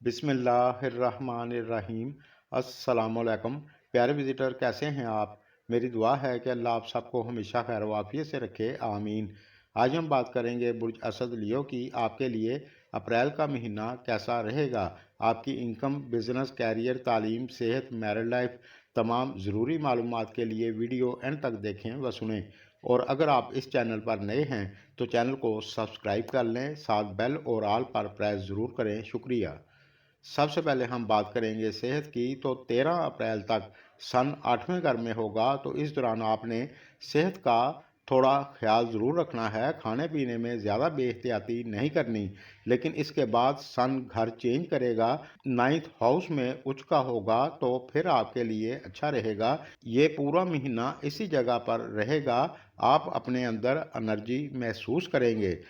बिस्मिल्लाहिर्रहमानिर्रहीम। अस्सलामुअलैकुम। प्यारे विज़िटर, कैसे हैं आप? मेरी दुआ है कि अल्लाह आप सबको हमेशा खैर वाफियत से रखे, आमीन। आज हम बात करेंगे बुर्ज असद लियो की आपके लिए अप्रैल का महीना कैसा रहेगा। आपकी इनकम, बिजनेस, कैरियर, तालीम, सेहत, मैरिड लाइफ, तमाम ज़रूरी मालूमात के लिए वीडियो एंड तक देखें व सुनें। और अगर आप इस चैनल पर नए हैं तो चैनल को सब्सक्राइब कर लें, साथ बेल और आल पर प्रेस ज़रूर करें। शुक्रिया। सबसे पहले हम बात करेंगे सेहत की। तो 13 अप्रैल तक सन 8वें घर में होगा, तो इस दौरान आपने सेहत का थोड़ा ख्याल ज़रूर रखना है। खाने पीने में ज़्यादा बेहतियाती नहीं करनी। लेकिन इसके बाद सन घर चेंज करेगा, 9th हाउस में उच्च का होगा, तो फिर आपके लिए अच्छा रहेगा। ये पूरा महीना इसी जगह पर रहेगा। आप अपने अंदर एनर्जी महसूस करेंगे।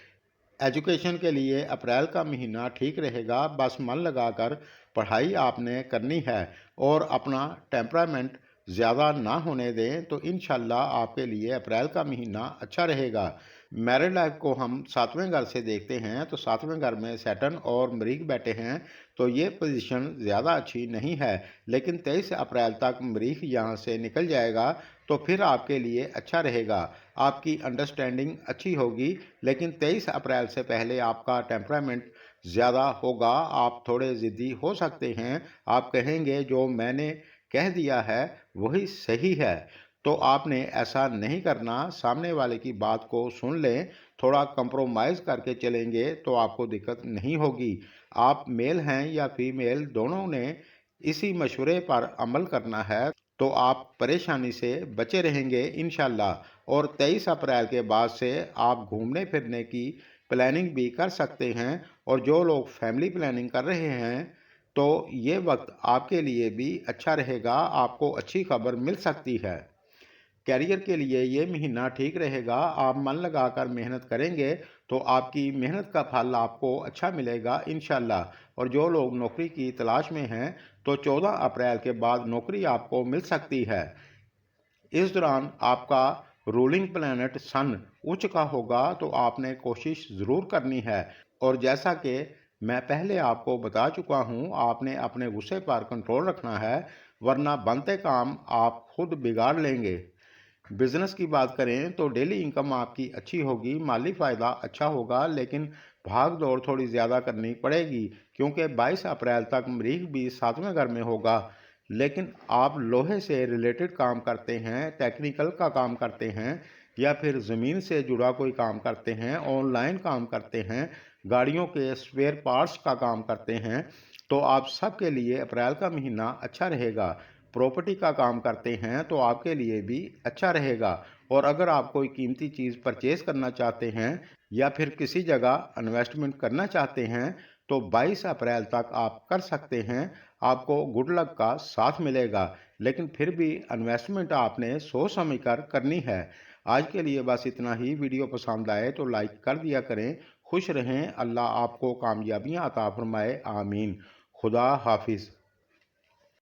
एजुकेशन के लिए अप्रैल का महीना ठीक रहेगा। बस मन लगाकर पढ़ाई आपने करनी है और अपना टेम्परामेंट ज़्यादा ना होने दें, तो इंशाल्लाह आपके लिए अप्रैल का महीना अच्छा रहेगा। मैरिड लाइफ को हम 7वें घर से देखते हैं, तो 7वें घर में सैटर्न और मरीख बैठे हैं, तो ये पोजीशन ज़्यादा अच्छी नहीं है। लेकिन 23 अप्रैल तक मरीख यहाँ से निकल जाएगा, तो फिर आपके लिए अच्छा रहेगा। आपकी अंडरस्टैंडिंग अच्छी होगी। लेकिन 23 अप्रैल से पहले आपका टेम्परामेंट ज़्यादा होगा। आप थोड़े ज़िद्दी हो सकते हैं। आप कहेंगे जो मैंने कह दिया है वही सही है। तो आपने ऐसा नहीं करना। सामने वाले की बात को सुन लें, थोड़ा कंप्रोमाइज़ करके चलेंगे तो आपको दिक्कत नहीं होगी। आप मेल हैं या फीमेल, दोनों ने इसी मशवरे पर अमल करना है, तो आप परेशानी से बचे रहेंगे इंशाल्लाह। और 23 अप्रैल के बाद से आप घूमने फिरने की प्लानिंग भी कर सकते हैं। और जो लोग फैमिली प्लानिंग कर रहे हैं, तो ये वक्त आपके लिए भी अच्छा रहेगा। आपको अच्छी खबर मिल सकती है। कैरियर के लिए ये महीना ठीक रहेगा। आप मन लगाकर मेहनत करेंगे तो आपकी मेहनत का फल आपको अच्छा मिलेगा इंशाल्लाह। और जो लोग नौकरी की तलाश में हैं, तो 14 अप्रैल के बाद नौकरी आपको मिल सकती है। इस दौरान आपका रूलिंग प्लैनेट सन उच्च का होगा, तो आपने कोशिश ज़रूर करनी है। और जैसा कि मैं पहले आपको बता चुका हूँ, आपने अपने गुस्से पर कंट्रोल रखना है, वरना बनते काम आप खुद बिगाड़ लेंगे। बिजनेस की बात करें तो डेली इनकम आपकी अच्छी होगी, माली फ़ायदा अच्छा होगा, लेकिन भाग दौड़ थोड़ी ज़्यादा करनी पड़ेगी, क्योंकि 22 अप्रैल तक मरीख भी 7वें घर में होगा। लेकिन आप लोहे से रिलेटेड काम करते हैं, टेक्निकल का काम करते हैं, या फिर ज़मीन से जुड़ा कोई काम करते हैं, ऑनलाइन काम करते हैं, गाड़ियों के स्पेयर पार्ट्स का काम करते हैं, तो आप सबके लिए अप्रैल का महीना अच्छा रहेगा। प्रॉपर्टी का काम करते हैं तो आपके लिए भी अच्छा रहेगा। और अगर आप कोई कीमती चीज़ परचेज़ करना चाहते हैं या फिर किसी जगह इन्वेस्टमेंट करना चाहते हैं, तो 22 अप्रैल तक आप कर सकते हैं। आपको गुड लक का साथ मिलेगा। लेकिन फिर भी इन्वेस्टमेंट आपने सोच समझ कर करनी है। आज के लिए बस इतना ही। वीडियो पसंद आए तो लाइक कर दिया करें। खुश रहें। अल्लाह आपको कामयाबियाँ अता फरमाए, आमीन। खुदा हाफिज़।